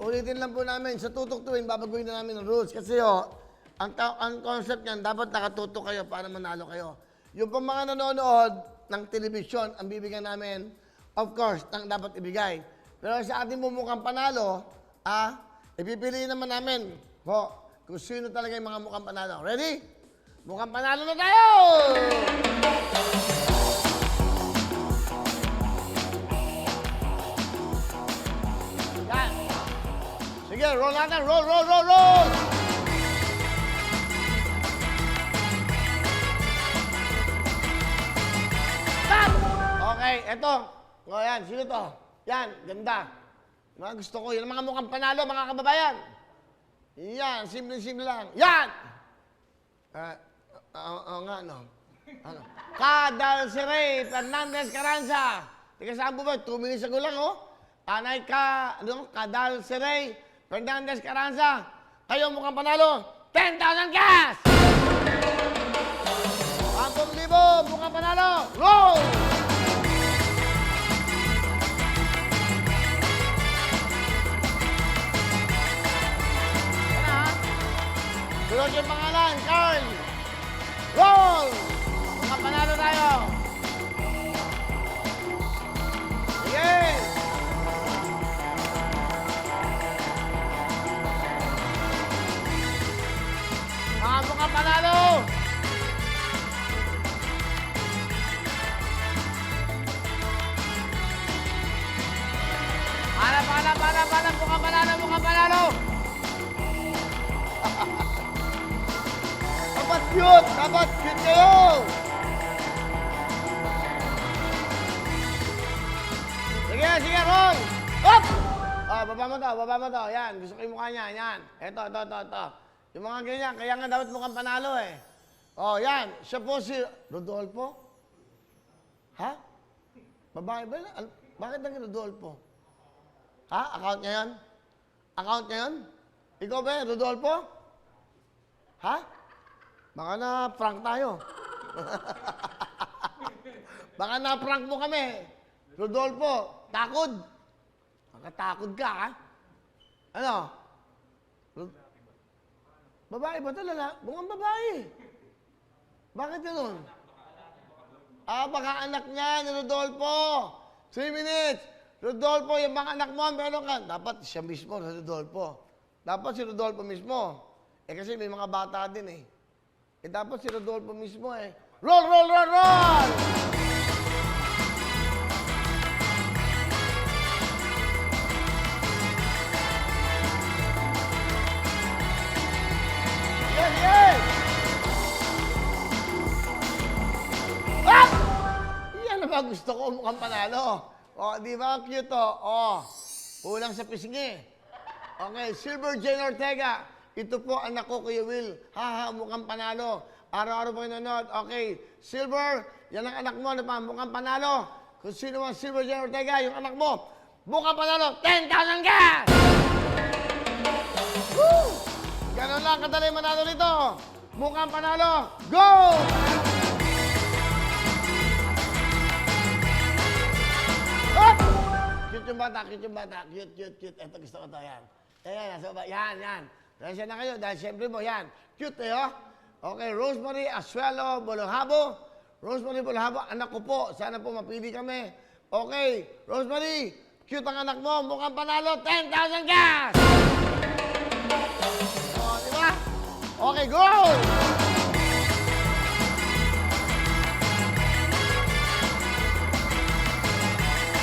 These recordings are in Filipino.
Ulitin lang po namin, sa tutok tuwing babaguhin na namin ang rules. Kasi ang concept niyan, dapat nakatutok kayo para manalo kayo. Yung pong mga nanonood ng telebisyon, ang bibigyan namin, of course, ang dapat ibigay. Pero sa ating bumukang panalo, ipipiliin naman namin kung sino talaga yung mga mukhang panalo. Ready? Mukhang panalo na tayo! Yan. Sige, roll natin. Roll, roll, roll, roll! Stop! Okay, eto. O yan, sino to? Yan, ganda. Mga gusto ko, yan ang mga mukhang panalo, mga kababayan. Yan, simple-simple lang. Yan! Oo nga, no? Ano? Kadal Siray, Fernandez Carranza. Tika saan po ba? 2 minutes ago lang, oh. Anay Kadal Siray, Fernandez Carranza. Kayo mukhang panalo, 10,000 cash! 10,000 mukhang panalo, roll! Sunod yung pangalan, Carl. Roll! Mga panalo tayo. Sige! Mga panalo! Mga panalo! Dapat cute kayo! Sige, roll! Hop! Baba mo to. Yan, gusto ko yung mukha niya. Yan. Ito. Yung mga ganyan, kaya nga dapat mukhang panalo eh. Yan. Siya po si Rodolfo. Ha? Babae ba? Bakit naging Rodolfo? Ha? Account niya yun? Ikaw ba, Rodolfo? Ha? Baka na-prank tayo. Baka na-prank mo kami. Rodolfo, takod. Makatakod ka, ha? Ano? Babae ba ito, lala? Bungang babae. Bakit yun? Baka anak niya ni Rodolfo. 3 minutes. Rodolfo, yung mga anak mo, meron ka. Dapat siya mismo, Rodolfo. Dapat si Rodolfo mismo. Kasi may mga bata din eh. Dapat si Rodolfo mismo eh. Roll, roll, roll, roll! Yes! Yan naman gusto ko, mukhang panalo. Di ba? Cute kulang sa pisngi. Okay, Silver Jane Ortega. Ito po, anak ko, Kuya Will. Mukhang panalo. Araw-araw po nanonood. Okay, Silver, yan ang anak mo, mukhang panalo. Kung sino ang Silver Jane Ortega, yung anak mo, mukhang panalo, 10,000 cash! Woo! Ganon lang kadali manalo nito. Mukhang panalo, go! Hop! Cute yung bata. Cute. Ito gusto ko to, yan. Yan. Resya na kayo dahil siyempre mo, yan. Cute eh, Okay, Rosemary Asuelo Bolonghabo. Rosemary Bolonghabo, anak ko po. Sana po mapili kami. Okay, Rosemary, cute ang anak mo. Mukhang panalo, 10,000 cash! Di ba? Okay, go!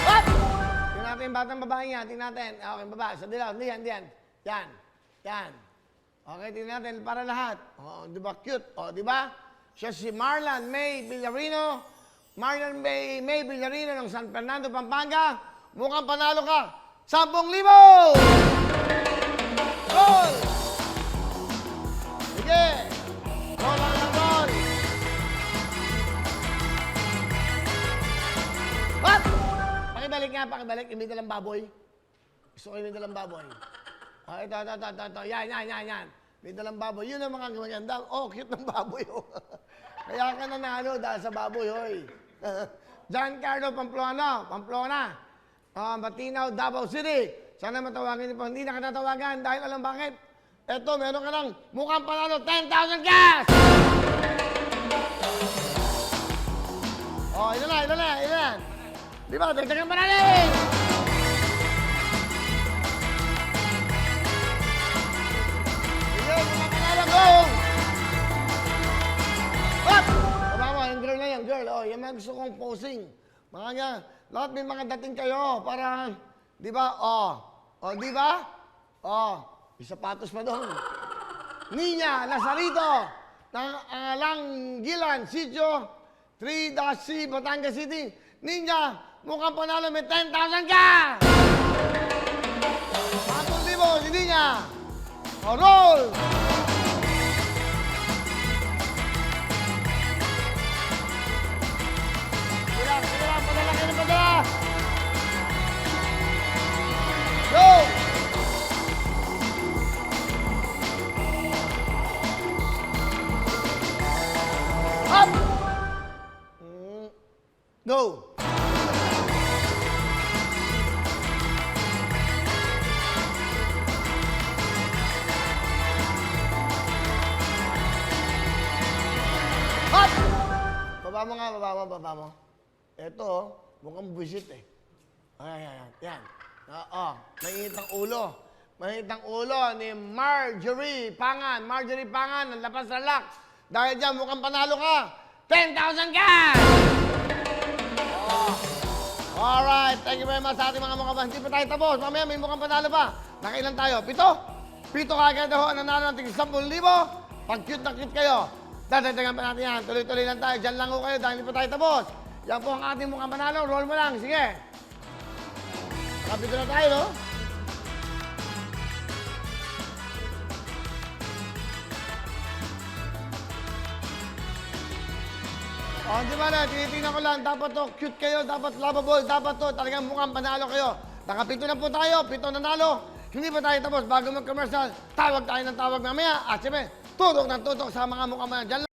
What? Tingnan natin yung batang babae niya. Tingnan natin. Okay, baba. Sa dilaw. Yan. Yan. Okay, tingnan natin para lahat. Di ba cute? Di ba? Siya si Marlon May Villarino. Marlon May Villarino ng San Fernando, Pampanga. Mukhang panalo ka. 10,000! Roll! Sige! Roll lang ng roll! What? Pakibalik. Hindi dalang baboy. Gusto ko yung dalang baboy. Ito. Yan. May dalang baboy. Yun ang mga maganda. Cute ng baboy. Kaya ka nanalo dahil sa baboy, hoy. Giancarlo Pamplona. Batinaw, Davao City. Sana matawagin niyo po. Hindi na katatawagan dahil alam bakit? Eto, meron ka ng mukhang panalo, 10,000 cash! Oh, ilan na. Di ba, dagdagan pa natin! Sige, mukhang panalo, go! Up! Baba mo, yung girl na yan, girl. Oh, yan mga gusto kong posing. Mga nga, lahat may mga dating kayo para, di ba? Oh, di ba? Oh, may sapatos pa doon. Nina Lazarito, ng Langgilan, Sitio, 3-C, Batangas City. Ninja, mukhang panalo, may 10,000 ka! 10,000 si Ninja. O, roll! Sige lang, padala kayo ng padala. Go! Up! Go! Up! Baba mo nga, baba mo. Eto, mukhang buwisit eh. Ayan. Mainit ang ulo. Mainit ang ulo ni Marjorie Pangan. Marjorie Pangan, ng Lapas Relax. Dahil dyan, mukhang panalo ka. 10,000 ka! Alright, thank you very much sa ating mga mukha. Hindi pa tayo tapos. Mamaya may mukhang panalo pa. Nakailan tayo? 7? 7 kagad ako ang nanalo ng tig 10,000. Pag cute na cute kayo, dadagdagan pa natin yan. Tuloy-tuloy lang tayo. Diyan lang ko kayo dahil hindi pa tayo tapos. Yan po ang ating mukhang panalo. Roll mo lang. Sige. Kapito na tayo, no? O, di ba na, tinitingnan ko lang, dapat to, cute kayo, dapat lovable, dapat to, talagang mukhang panalo kayo. Nakapito na po tayo, 7 nanalo. Hindi pa tayo tapos, bago mag-commercial, tawag tayo ng tawag mamaya. At siyempre, tutok ng tutok sa mga mukhang panalo. Diyan lang.